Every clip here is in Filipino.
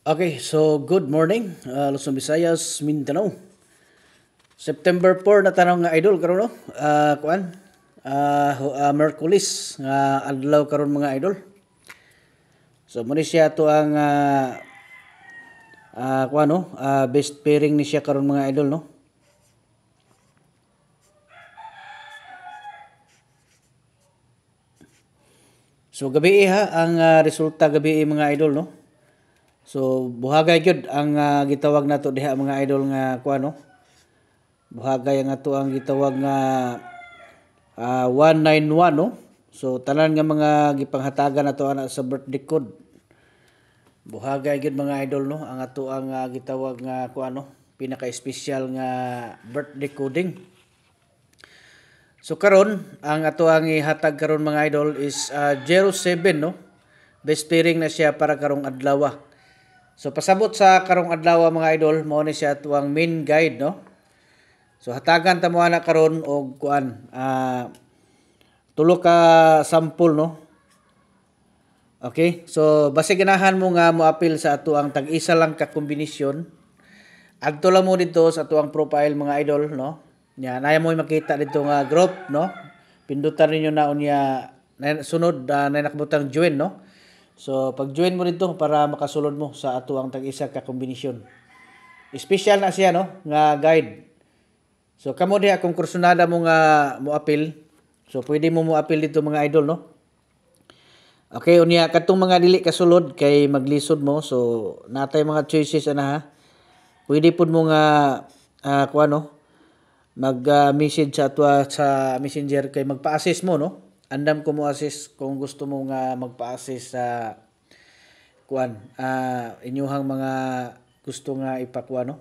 Okay, so good morning, Luzon, Visayas, Mindanao. September 4 na tanong nga idol karon no. Kuan? Merkulis nga adlaw karon mga idol. So mo ni siya to ang kuan no, best pairing ni siya karon mga idol no. So gabi ha ang resulta gabi mga idol no. So buhagay gyud ang gitawag nato diha mga idol nga kuan no. Buhagay ang ato ang gitawag nga 191 no. So tanan nga mga gipanghatagan nato ana sa birthday code. Buhagay gyud mga idol no ang ato ang gitawag nga kuan no, pinaka-espesyal nga birthday coding. So karon ang ato ang ihatag karon mga idol is 07 no. Best pairing na siya para karong adlaw. So pasabot sa karong adlaw mga idol, mao ni siya tuang main guide no. So hatagan ta mo ana karon og kuan tulo ka sample no. Okay? So base ganahan mo nga moapil sa ato ang tag-isa lang ka kombinasyon. Adto lang mo dito sa ato ang profile mga idol no. Nya naya mo makita dito nga group no. Pindutan ninyo na unya sunod na nakabutang join no. So pag join mo dito para makasulod mo sa ato ang tag-isa ka kombinasyon. Special na siya no nga guide. So kamo diha kung kursunada mo nga moapil. So pwede mo moapil dito mga idol no. Okay, unya katong mga dili kasulod kay maglisod mo. So natay mga choices ana ha. Pwede pud mo nga kuan no, mag-message sa ato sa Messenger kay magpa-assist mo no. Andam ko mo assist kung gusto mo nga magpa-assist sa kuan inyuhang mga gusto nga ipakuan no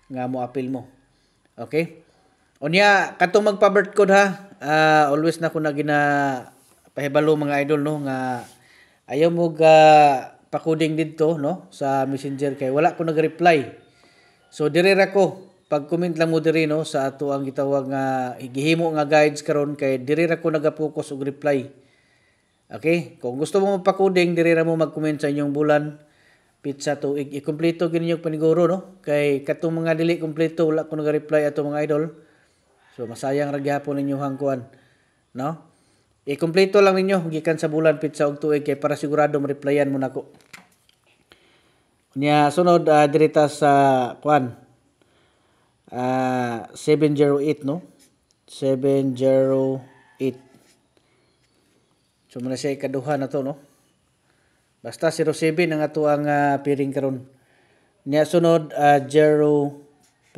nga mo apil mo. Okay? Unya katong magpa-birth code ha. Always na ko na pahibalo mga idol no nga ayaw mo pa-coding dito no sa Messenger kay wala ko nag-reply. So dire ra ko pag-comment lang mo diri no sa ato ang gitawag nga gihimo nga guides karon kay diri ra ko naga-focus og reply. Okay? Kung gusto mo magpa-coding diri ra mo mag-comment sa inyong bulan pizza to i-kompleto gid ninyo paniguro no kay katong mga dili kompleto wala ko naga-reply ato mga idol. So masayang ra gyapon ninyo hangkuan no. I-kompleto lang ninyo gikan sa bulan pizza og tuig kay para sigurado ma-replyan mo nako. Nya sunod direta sa kuan 708 no. 708. So muna siya ikaduha na to no. Basta 07 ang ato ang pairing karon. Nya sunod 047.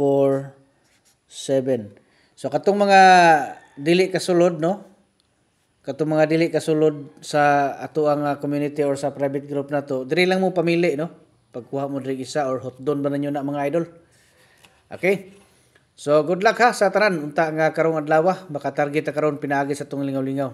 So katong mga dili kasulod no. Katong mga dili kasulod sa ato ang community or sa private group na to, diri lang mo pamili no. Pagkuha mo diri isa or hotdon ba nanyo na mga idol. Okay? So good luck ha sa tanan unta nga karong adlaw, maka target ta karon pinaagi sa tong lingaw-lingaw.